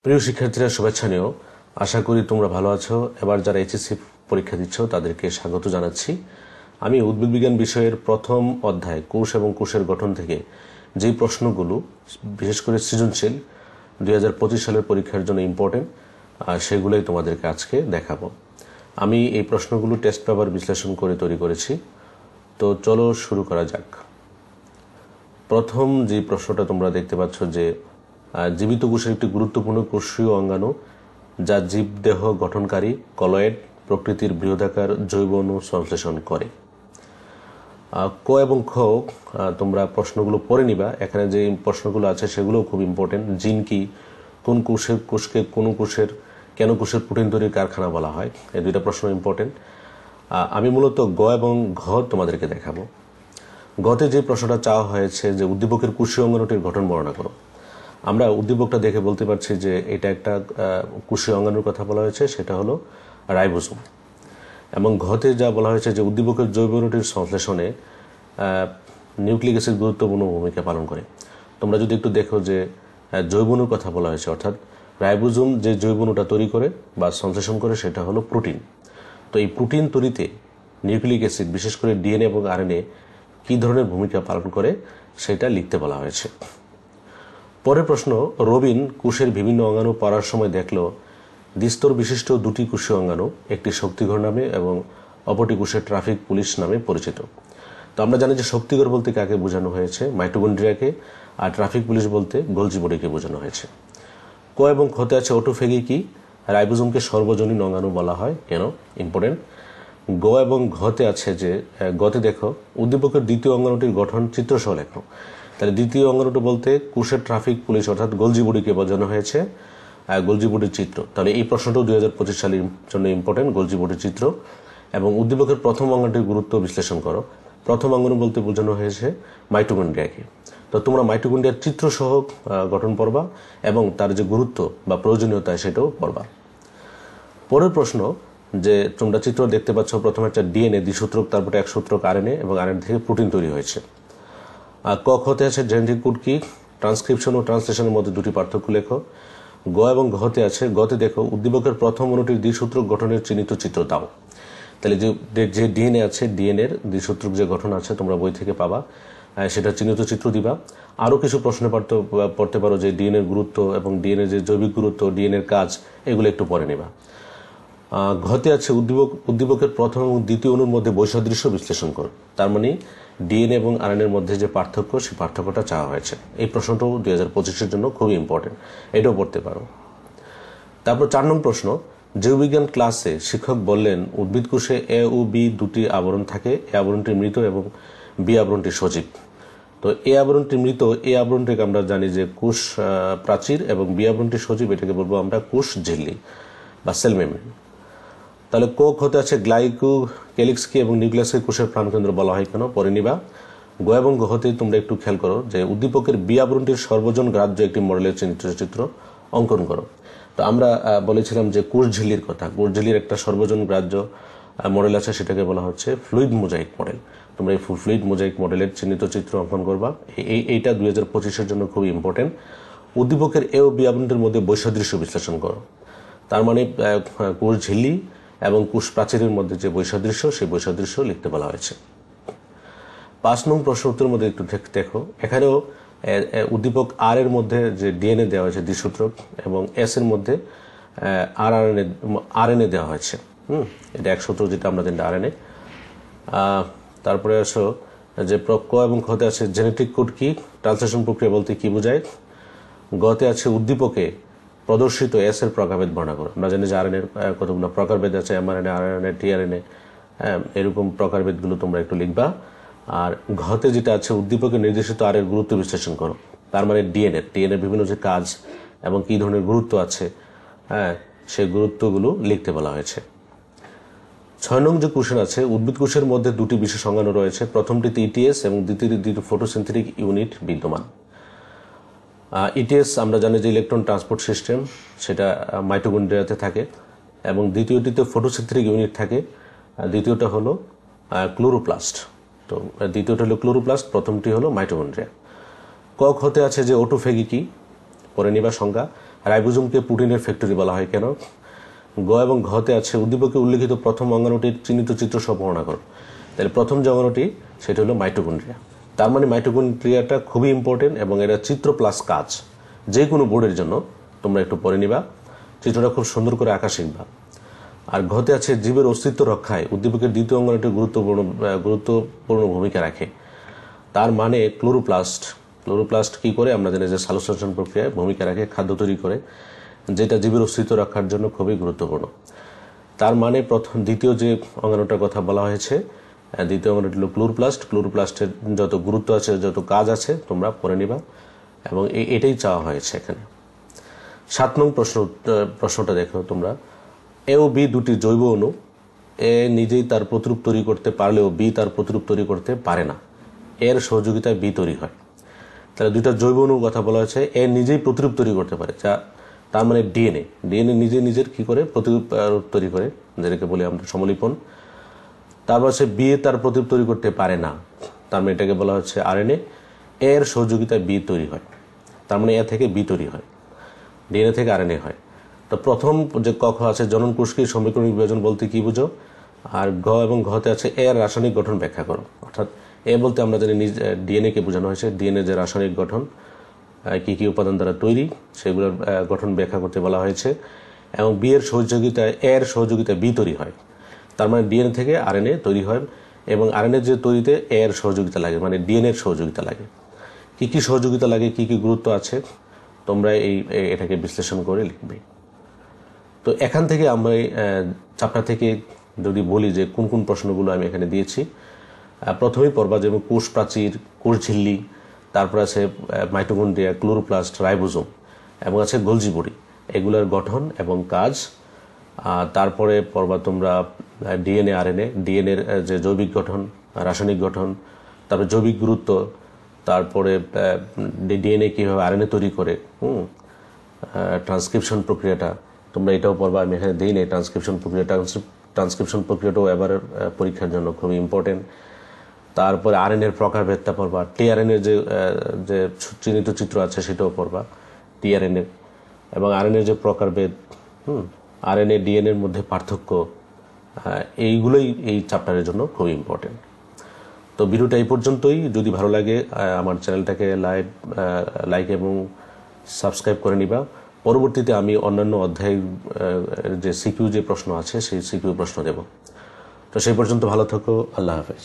প্রিয় শিক্ষার্থীরা, শুভেচ্ছা নিও। আশা করি তোমরা ভালো আছো। এবার যারা এইচএসসি পরীক্ষা দিচ্ছ তাদেরকে স্বাগত জানাচ্ছি। আমি উদ্ভিদ বিজ্ঞান বিষয়ের প্রথম অধ্যায় কোষ এবং কোষের গঠন থেকে যেই প্রশ্নগুলো বিশেষ করে সৃজনশীল 2025 সালের পরীক্ষার জন্য ইম্পর্টেন্ট, সেগুলোই তোমাদেরকে আজকে দেখাবো। আমি এই প্রশ্নগুলো টেস্ট পেপার বিশ্লেষণ করে তৈরি করেছি। তো চলো শুরু করা যাক। প্রথম যে প্রশ্নটা তোমরা দেখতে পাচ্ছ যে জীবিত কোষের একটি গুরুত্বপূর্ণ কোষীয় অঙ্গাণু যা জীবদেহ গঠনকারী কলয়েড প্রকৃতির বৃহদাকার জৈব অণু সংশ্লেষণ করে। ক এবং খ তোমরা প্রশ্নগুলো পড়ে নিবা। এখানে যে প্রশ্নগুলো আছে সেগুলোও খুব ইম্পর্টেন্ট। জিন কি, কোন কোষকে কোন কোষের কেন কোষের প্রোটিন তৈরির কারখানা বলা হয়, এই দুইটা প্রশ্ন ইম্পর্টেন্ট। আমি মূলত গ এবং ঘ তোমাদেরকে দেখাবো। গতে যে প্রশ্নটা চাওয়া হয়েছে যে উদ্দীপকের কোষীয় অঙ্গাণুটির গঠন বর্ণনা করো। আমরা উদ্দীপকটা দেখে বলতে পারছি যে এটা একটা কোষীয় অঙ্গাণুর কথা বলা হয়েছে, সেটা হলো রাইবোসোম। এবং ঘতে যা বলা হয়েছে যে উদ্দীপকের জৈব অণুটির সংশ্লেষণে নিউক্লিক অ্যাসিড গুরুত্বপূর্ণ ভূমিকা পালন করে। তোমরা যদি একটু দেখো যে জৈব অণুর কথা বলা হয়েছে, অর্থাৎ রাইবোসোম যে জৈব অণুটা তৈরি করে বা সংশ্লেষণ করে সেটা হলো প্রোটিন। তো এই প্রোটিন তৈরিতে নিউক্লিক অ্যাসিড, বিশেষ করে ডিএনএ এবং আরএনএ কী ধরনের ভূমিকা পালন করে সেটা লিখতে বলা হয়েছে। পরের প্রশ্ন, রবিন কোষের বিভিন্ন অঙ্গাণু পড়ার সময় দেখল দ্বিস্তর বিশিষ্ট দুটি কোষীয় অঙ্গাণু, একটি শক্তিঘর নামে এবং অপরটি কোষের ট্রাফিক পুলিশ নামে পরিচিত। তো আমরা জানি যে শক্তিঘর বলতে কাকে বোঝানো হয়েছে, মাইটোকন্ড্রিয়াকে, আর ট্রাফিক পুলিশ বলতে গোলজি বডিকে বোঝানো হয়েছে। ক এবং খতে আছে অটোফেগি কি, রাইবোসোমকে সর্বজনীন অঙ্গাণু বলা হয় কেন, ইম্পর্টেন্ট। গ এবং ঘতে আছে যে গতে দেখো উদ্দীপকের দ্বিতীয় অঙ্গাণুটির গঠন চিত্রসহ লেখো। তাহলে দ্বিতীয় অঙ্গাণুটি বলতে কোষের ট্রাফিক পুলিশ অর্থাৎ গোলজি বডিকে বোঝানো হয়েছে, গোলজি বডির চিত্র। তাহলে এই প্রশ্নটাও 2025 সালের জন্য ইম্পর্টেন্ট, গোলজি বডির চিত্র। এবং উদ্দীপকের প্রথম অঙ্গাণুটির গুরুত্ব বিশ্লেষণ করো। প্রথম অঙ্গাণু বলতে বোঝানো হয়েছে মাইটোকন্ড্রিয়াকে। তো তোমরা মাইটোকন্ড্রিয়ার চিত্রসহ গঠন পড়বা এবং তার যে গুরুত্ব বা প্রয়োজনীয়তা সেটাও পড়বা। পরের প্রশ্ন, যে তোমরা চিত্র দেখতে পাচ্ছ, প্রথমে একটা ডিএনএ দ্বিসূত্রক, তারপরে একসূত্রক আরএনএ এবং আরএনএ থেকে প্রোটিন তৈরি হয়েছে। ক খতে আছে জেনেটিক কোড কি, ট্রান্সক্রিপশন ও ট্রান্সলেশনের মধ্যে দুটি পার্থক্য লেখো। গ এবং ঘতে আছে গতে দেখো উদ্দীপকের প্রথম অণুটির দ্বিসূত্রক গঠনের চিহ্নিত চিত্র দাও। তাহলে যে ডিএনএ আছে, ডিএনএর দ্বিসূত্রক যে গঠন আছে তোমরা বই থেকে পাবা, সেটা চিহ্নিত চিত্র দিবা। আরও কিছু প্রশ্ন পড়তে পারো যে ডিএনএর গুরুত্ব এবং ডিএনএর যে জৈবিক গুরুত্ব, ডিএনএর কাজ, এগুলো একটু পড়ে নেবা। ঘতে আছে উদ্দীপকের প্রথম এবং দ্বিতীয় অণুর মধ্যে বৈসাদৃশ্য বিশ্লেষণ করো। তার মানে ডিএনএ এবং আরএনএর মধ্যে যে পার্থক্য, সেই পার্থক্যটা চাওয়া হয়েছে। এই প্রশ্নটাও 2025-এর জন্য খুবই ইম্পর্টেন্ট, এটাও পড়তে পারো। তারপর 4 নং প্রশ্ন, জীববিজ্ঞান ক্লাসে শিক্ষক বললেন উদ্ভিদ কোষে এ ও বি দুটি আবরণ থাকে, এ আবরণটি মৃত এবং বি আবরণটি সজীব। তো এ আবরণটি মৃত, এ আবরণটিকে আমরা জানি যে কোষ প্রাচীর, এবং বি আবরণটি সজীব, এটাকে বলবো আমরা কোষ ঝিল্লি বা সেল মেমব্রেন। তাহলে ক খতে আছে গ্লাইকোক্যালিক্সকে এবং নিউক্লিয়াসকে কোষের প্রাণকেন্দ্র বলা হয় কেন, পরে নিবা। গ এবং ঘতে তোমরা একটু খেয়াল করো যে উদ্দীপকের বি আবরণটির সর্বজন গ্রাহ্য একটি মডেলের চিত্র অঙ্কন করো। তো আমরা বলেছিলাম যে কোষ ঝিল্লির কথা, কোষ ঝিল্লির একটা সর্বজন গ্রাহ্য মডেল আছে, সেটাকে বলা হচ্ছে ফ্লুইড মোজাইক মডেল। তোমরা এই ফ্লুইড মোজাইক মডেলের চিহ্নিত চিত্র অঙ্কন করবা। এইটা 2025-এর জন্য খুবই ইম্পর্টেন্ট। উদ্দীপকের এ ও বি আবরণটির মধ্যে বৈসাদৃশ্য বিশ্লেষণ করো। তার মানে কোষ ঝিল্লি এবং কোষ প্রাচীরের মধ্যে যে বৈসাদৃশ্য, সেই বৈসাদৃশ্য লিখতে বলা হয়েছে। 5 নং প্রশ্ন উত্তরের মধ্যে একটু দেখো, এখানেও উদ্দীপক আর এর মধ্যে যে ডিএনএ দেওয়া হয়েছে দ্বিসূত্রক, এবং এস এর মধ্যে আরএনএ দেওয়া হয়েছে। এটা একসূত্রক, যেটা আমরা জানি আরএনএ। তারপরে আসো যে ক এবং খতে আছে জেনেটিক কোড কি, ট্রান্সলেশন প্রক্রিয়া বলতে কি বোঝায়। গতে আছে উদ্দীপকে প্রদর্শিত এস এর প্রকারভেদ বর্ণনা করো। আমরা জানি যে আরএনএর কতগুলো প্রকারভেদ আছে, এমআরএনএ, আরএনএ, টিআরএনএ, এরকম প্রকারভেদগুলো তোমরা একটু লিখবা। আর ঘতে যেটা আছে উদ্দীপকে নির্দেশিত আর এর গুরুত্ব বিশ্লেষণ করো। তার মানে ডিএনএর বিভিন্ন যে কাজ এবং কি ধরনের গুরুত্ব আছে, সেই গুরুত্বগুলো লিখতে বলা হয়েছে। 6 নং যে কোশ্চেন আছে, উদ্ভিদ কোষের মধ্যে দুটি বিশেষ অঙ্গাণু রয়েছে, প্রথমটিতে ইটিএস এবং দ্বিতীয়টি ফটোসিনথেটিক ইউনিট বিদ্যমান। ইটিএস আমরা জানি যে ইলেকট্রন ট্রান্সপোর্ট সিস্টেম, সেটা মাইটোকন্ড্রিয়াতে থাকে, এবং দ্বিতীয়টিতে ফটোসিনথেটিক ইউনিট থাকে, দ্বিতীয়টা হলো ক্লোরোপ্লাস্ট। তো দ্বিতীয়টা হলো ক্লোরোপ্লাস্ট, প্রথমটি হলো মাইটোকন্ড্রিয়া। ক খতে আছে যে অটোফেগি কি, পরে নিবা সংজ্ঞা। রাইবোজোমকে প্রোটিনের ফ্যাক্টরি বলা হয় কেন? গ এবং ঘতে আছে উদ্দীপকে উল্লেখিত প্রথম অঙ্গাণুটির চিহ্নিত চিত্র সহ বর্ণনা করো। তাহলে প্রথম যে অঙ্গাণুটি সেটা হলো মাইটোকন্ড্রিয়া। তার মানে মাইটোকন্ড্রিয়াটা খুবই ইম্পর্টেন্ট এবং এটা চিত্র প্লাস কাজ। যে কোনো বোর্ডের জন্য তোমরা একটু পড়ে নিবা, চিত্রটা খুব সুন্দর করে আঁকা শিখবা। আর ঘতে আছে জীবের অস্তিত্ব রক্ষায় উদ্দীপকের দ্বিতীয় অঙ্গাণুটি গুরুত্বপূর্ণ ভূমিকা রাখে। তার মানে ক্লোরোপ্লাস্ট কি করে? আমরা জানি যে সালোকসংশ্লেষণ প্রক্রিয়ায় ভূমিকা রাখে, খাদ্য তৈরি করে, যেটা জীবের অস্তিত্ব রক্ষার জন্য খুবই গুরুত্বপূর্ণ। তার মানে দ্বিতীয় যে অঙ্গাণুটার কথা বলা হয়েছে, দ্বিতীয় অঙ্গাণুটি হল ক্লোরোপ্লাস্টের যত গুরুত্ব আছে, যত কাজ আছে তোমরা পড়ে নিবা এবং এটাই চাওয়া হয়েছে এখানে। 7 নং প্রশ্নটা দেখো তোমরা। এ ও বি দুটি জৈব অণু। এ নিজেই তার প্রতিরূপ তৈরি করতে পারলেও বি তার প্রতিরূপ তৈরি করতে পারে না, এর সহযোগিতায় বি তৈরি হয়। তাহলে দুইটা জৈব অণুর কথা বলা হয়েছে, এ নিজেই প্রতিরূপ তৈরি করতে পারে, তার মানে ডিএনএ নিজের কি করে প্রতিরূপ তৈরি করে, যেটাকে বলি আমরা সমলিপন। তারপর সে বি তার প্রতিরূপ তৈরি করতে পারে না, তার মানে এটাকে বলা হচ্ছে আরএনএ, এর সহযোগিতায় বি তৈরি হয়। তার মানে এ থেকে বি তৈরি হয়, ডিএনএ থেকে আরএনএ হয়। তো প্রথম যে ক খ আছে জনন কোষকে সমীকরণিক বিভাজন বলতে কি বুঝো? আর ঘ এবং ঘতে আছে এর রাসায়নিক গঠন ব্যাখ্যা করো। অর্থাৎ এ বলতে আমরা জানি ডিএনএ কে বোঝানো হয়েছে, ডিএনএ যে রাসায়নিক গঠন, কি কি উপাদান দ্বারা তৈরি সেগুলোর গঠন ব্যাখ্যা করতে বলা হয়েছে। এবং বি এর সহযোগিতায় বি তৈরি হয়। তার মানে ডিএনএ থেকে আরএনএ তৈরি হয় এবং আরএনএ যে তৈরিতে এর সহযোগিতা লাগে, মানে ডিএনএ এর সহযোগিতা লাগে। কি কি সহযোগিতা লাগে, কি কি গুরুত্ব আছে তোমরা এটাকে বিশ্লেষণ করে লিখবে। তো এখান থেকে আমরা চ্যাপ্টার থেকে যদি বলি যে কোন কোন প্রশ্নগুলো আমি এখানে দিয়েছি, প্রথমেই পড়বা যেমন কোষ প্রাচীর, কোষ ঝিল্লি, তারপর আছে মাইটোকন্ড্রিয়া, ক্লোরোপ্লাস্ট, রাইবোজোম এবং আছে গোলজি বডি, এগুলোর গঠন এবং কাজ। তারপরে পড়বা তোমরা ডিএনএ, আরএনএ, ডিএনএর যে জৈবিক গঠন, রাসায়নিক গঠন, তারপরে জৈবিক গুরুত্ব, তারপরে ডিএনএ কীভাবে আরএনএ তৈরি করে, ট্রান্সক্রিপশন প্রক্রিয়াটা তোমরা এটাও পড়বা। আমি এখানে দিই নেই ট্রান্সক্রিপশন প্রক্রিয়াটাও এবার পরীক্ষার জন্য খুবই ইম্পর্টেন্ট। তারপরে আরএনএর প্রকারভেদটা পড়বা, টিআরএনএর যে চিহ্নিত চিত্র আছে সেটাও পড়বা, টিআরএনএর এবং আরএনএর যে প্রকারভেদ, আরএনএ ডিএনএর মধ্যে পার্থক্য, এইগুলোই এই চ্যাপ্টারের জন্য খুবই ইম্পর্টেন্ট। তো ভিডিওটা এই পর্যন্তই। যদি ভালো লাগে আমার চ্যানেলটাকে লাইক এবং সাবস্ক্রাইব করে নিবা। পরবর্তীতে আমি অন্যান্য অধ্যায়ের যে সিকিউ যে প্রশ্ন আছে সেই সিকিউ প্রশ্ন দেব। তো সেই পর্যন্ত ভালো থাকো। আল্লাহ হাফেজ।